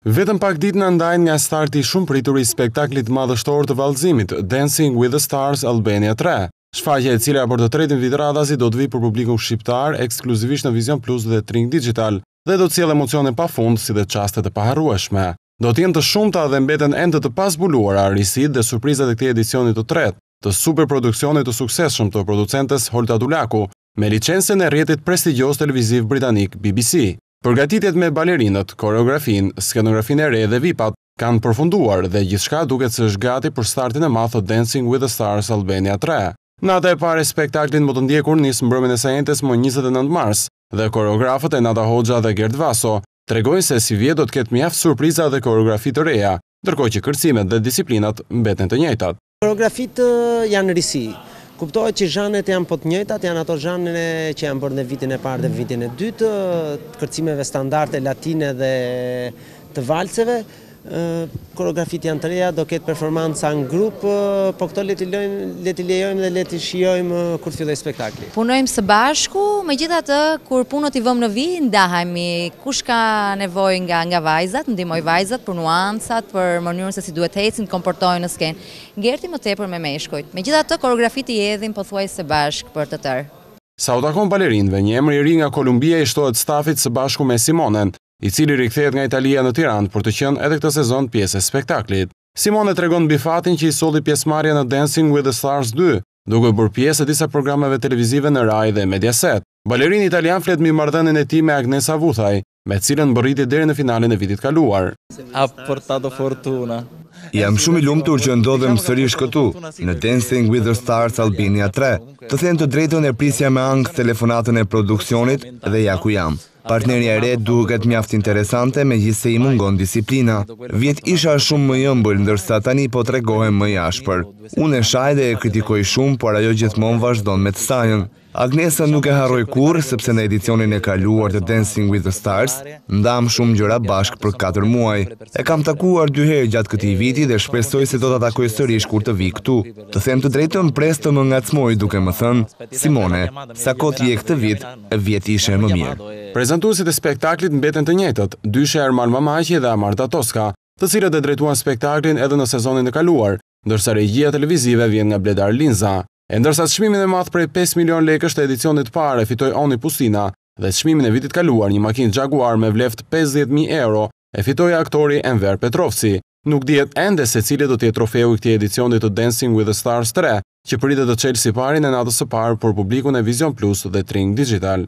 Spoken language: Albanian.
Vetëm pak ditë na ndajnë nga starti shumë pritur i spektaklit madhështor të vallëzimit Dancing with the Stars Albania 3. Shfaqja e cila për të tretin vit radhazi do të vijë për publikun shqiptar ekskluzivisht në Vision Plus dhe Tring Digital dhe do të sjellë emocione pafund si dhe çaste të paharrueshme. Do të jenë të shumta dhe mbeten ende të pazbuluara risitë dhe surprizat e këtij edicioni të tretë të superproduksionit të suksesshëm të producentes Holta Dulaku me licencën e rrjetit prestigjioz televiziv britanik BBC. Përgatitjet me balerinët, koreografin, skenografinë e re dhe vipat kanë përfunduar dhe gjithçka duket se është gati për startin e madh të Dancing with the Stars Albania 3. Nata e parë e spektaklin më të ndjekur nis mbrëmjen e sajentes më 29 mars dhe koreografët Enata Hoxha dhe Gerd Vaso tregojnë se si vjet do të ketë mjaft surpriza dhe koreografi të reja, ndërkohë që kërcimet dhe disiplinat mbeten të njëjtat. Koreografitë janë risi. Kuptohet që zhanet janë po të njëjtat, janë ato zhane që janë bërë në vitin e parë dhe vitin e dytë, kërcimeve standarde latine dhe të valseve. Koreografit janë të reja, do ketë performanca në grup, po këto le t'i lejojmë dhe le t'i shijojmë kur filloj spektakli. Punojmë së bashku, megjithatë kur punët i vëmë në vijë, ndahemi kush ka nevojë nga vajzat, ndihmoj vajzat për nuancat, për mënyrën se si duhet ecin, komportojnë në skenë. Gerti më tepër me meshkujt. Megjithatë koreografit i hedhin pothuajse bashkë për të tërë. Sa u takon balerinëve, një emër i ri nga Kolumbia i shtohet stafit së bashku me Simonen, i cili rikthehet nga Italia në Tiranë për të qenë edhe këtë sezon pjesë e spektaklit. Simone tregon mbi fatin që i solli pjesëmarrje në Dancing with the Stars 2, duke bërë pjesë e disa programeve televizive në Rai dhe Mediaset. Balerini italian flet mbi marrëdhënien e tij me Agnesa Vuthaj, me cilën mbërriti deri në finalen e vitit kaluar. Ha portato fortuna. Jam shumë i lumtur që ndodhem sërish këtu, në Dancing with the Stars Albania 3. Të them të drejtën e prisja me ankth telefonatën e produksionit dhe ja ku jam. Partnerja e re duket mjaft interesante megjithse i mungon disiplina. Vjet isha shumë më i ëmbël, ndërsa tani po tregohem më i ashpër. Unë e shaj dhe e kritikoj shumë, por ajo gjithmonë vazhdon me të sajën. Agnesa nuk e harroj kurrë sepse në edicionin e kaluar të Dancing with the Stars ndam shumë gjëra bashkë për 4 muaj. E kam takuar 2 herë gjatë këtij viti dhe shpresoj se do ta takoj sërish kur të vi këtu. Të them të drejtën, pres të më ngacmoj duke më thënë, Simone, sa kohë ti je këtë vit, vjet ishe më mirë. Prezantuesit e spektaklit mbeten të njëjtët, dyshe Ermal Mamaqi dhe Amarta Toska, të cilët e drejtuan spektaklin edhe në sezonin e kaluar, ndërsa regjia televizive vjen nga Bledar Linza. E ndërsa çmimin e madh prej 5 milion lekësh të edicionit parë e fitoi Oni Pustina dhe çmimin e vitit kaluar një makinë Jaguar me vleftë 50.000 euro e fitoi aktori Enver Petrovci. Nuk dihet ende se cili do të jetë trofeu i këtij edicioni të Dancing with the Stars 3, që pritet të çelë siparin e natës së parë për publikun e Vision Plus dhe Tring Digital.